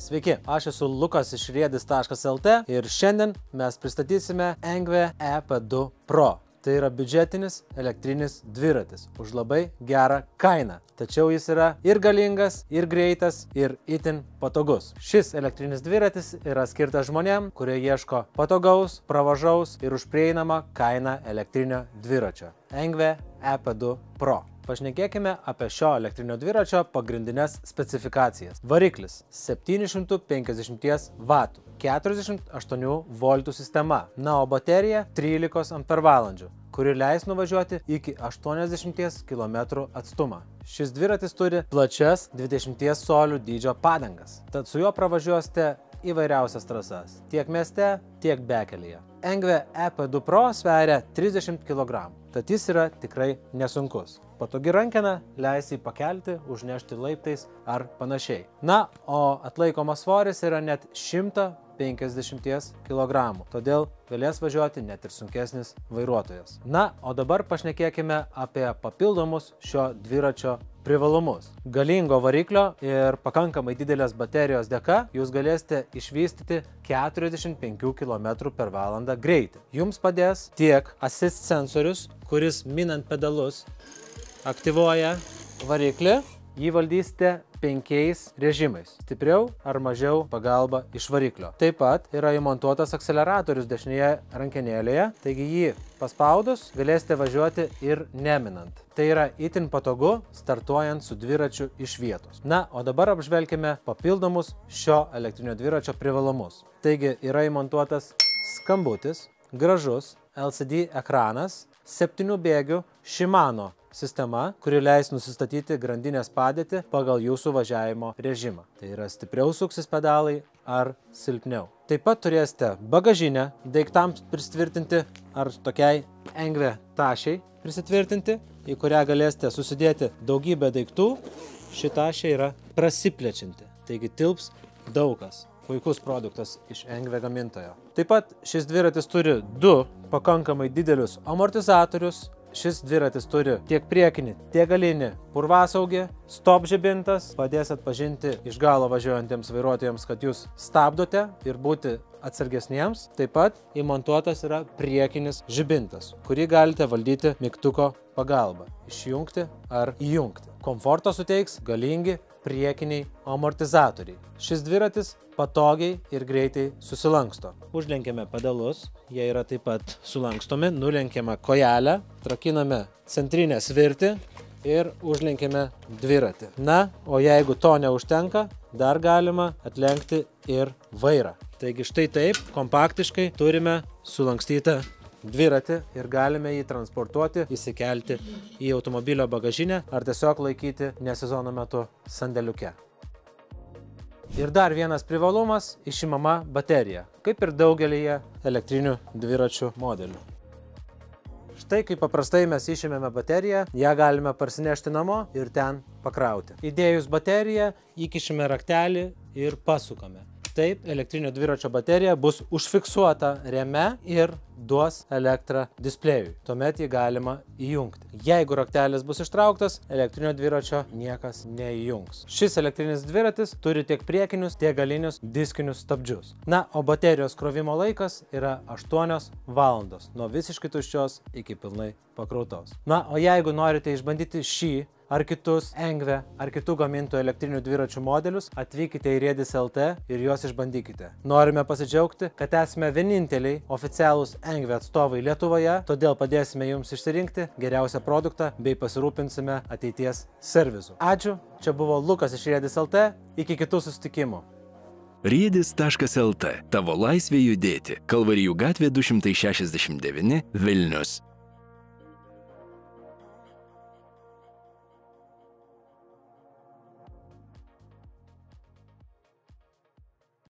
Sveiki, aš esu Lukas iš riedis.lt ir šiandien mes pristatysime Engve EP2 Pro. Tai yra biudžetinis elektrinis dviratis už labai gerą kainą. Tačiau jis yra ir galingas, ir greitas, ir itin patogus. Šis elektrinis dviratis yra skirtas žmonėm, kurie ieško patogaus, pravažaus ir už prieinamą kainą elektrinio dviračio. Engve EP2 Pro. Pašnekėkime apie šio elektrinio dviračio pagrindinės specifikacijas. Variklis 750 W, 48 V sistema, na o baterija 13 Ah, kuri leis nuvažiuoti iki 80 km atstumą. Šis dviratis turi plačias 20 colių dydžio padangas, tad su juo pravažiuosite įvairiausias trasas, tiek mieste, tiek bekelyje. Engve EP2 Pro sveria 30 kg, tad jis yra tikrai nesunkus. Patogi rankena leis jį pakelti, užnešti laiptais ar panašiai. Na, o atlaikomas svoris yra net 150 kg, todėl galės važiuoti net ir sunkesnis vairuotojas. Na, o dabar pašnekėkime apie papildomus šio dviračio privalumus. Galingo variklio ir pakankamai didelės baterijos dėka jūs galėsite išvystyti 45 km/h greitį. Jums padės tiek assist sensorius, kuris minant pedalus aktyvuoja variklį, jį valdysite 5 režimais – stipriau ar mažiau pagalba iš variklio. Taip pat yra įmontuotas akceleratorius dešinėje rankenėlėje, taigi jį paspaudus galėsite važiuoti ir neminant. Tai yra itin patogu, startuojant su dviračiu iš vietos. Na, o dabar apžvelkime papildomus šio elektrinio dviračio privalumus. Taigi yra įmontuotas skambutis, gražus LCD ekranas, 7 bėgių Shimano sistema, kuri leis nusistatyti grandinės padėtį pagal jūsų važiavimo režimą. Tai yra stipriau suksis pedalai ar silpniau. Taip pat turėsite bagažinę daiktams pritvirtinti ar tokiai Engve tašiai prisitvirtinti, į kurią galėsite susidėti daugybę daiktų. Ši tašė yra prasiplečianti, taigi tilps daugas. Puikus produktas iš Engve gamintojo. Taip pat šis dviratis turi 2 pakankamai didelius amortizatorius. Šis dviratis turi tiek priekinį, tiek galinį purvasaugį, stop žibintas, padės atpažinti iš galo važiuojantiems vairuotojams, kad jūs stabdote ir būti atsargesniems. Taip pat įmontuotas yra priekinis žibintas, kurį galite valdyti mygtuko pagalba, išjungti ar įjungti. Komforto suteiks galingi priekiniai amortizatoriai. Šis dviratis patogiai ir greitai susilanksto. Užlenkiame pedalus, jie yra taip pat sulankstomi, nulenkiame kojelę, trakiname centrinę svirtį ir užlenkiame dviratį. Na, o jeigu to neužtenka, dar galima atlenkti ir vairą. Taigi štai taip, kompaktiškai turime sulankstytą dviratį ir galime jį transportuoti, įsikelti į automobilio bagažinę ar tiesiog laikyti ne sezono metu sandėliuke. Ir dar vienas privalumas – išimama baterija, kaip ir daugelyje elektrinių dviračių modelių. Štai kaip paprastai mes išimėme bateriją, ją galime parsinešti namo ir ten pakrauti. Įdėjus bateriją, įkišime raktelį ir pasukame. Taip, elektrinio dviračio baterija bus užfiksuota rėme ir duos elektrą displejui. Tuomet jį galima įjungti. Jeigu raktelis bus ištrauktas, elektrinio dviračio niekas neįjungs. Šis elektrinis dviratis turi tiek priekinius, tiek galinius diskinius stabdžius. Na, o baterijos krovimo laikas yra 8 valandos, nuo visiškai tuščios iki pilnai pakrautos. Na, o jeigu norite išbandyti šį ar kitus Engve ar kitų gamintojų elektrinių dviračių modelius, atvykite į riedis.lt ir juos išbandykite. Norime pasidžiaugti, kad esame vieninteliai oficialūs Engve atstovai Lietuvoje, todėl padėsime jums išsirinkti geriausią produktą bei pasirūpinsime ateities servisu. Ačiū, čia buvo Lukas iš riedis.lt, iki kitų susitikimų. Riedis.lt. Tavo laisvė judėti. Kalvarijų gatvė 269, Vilnius.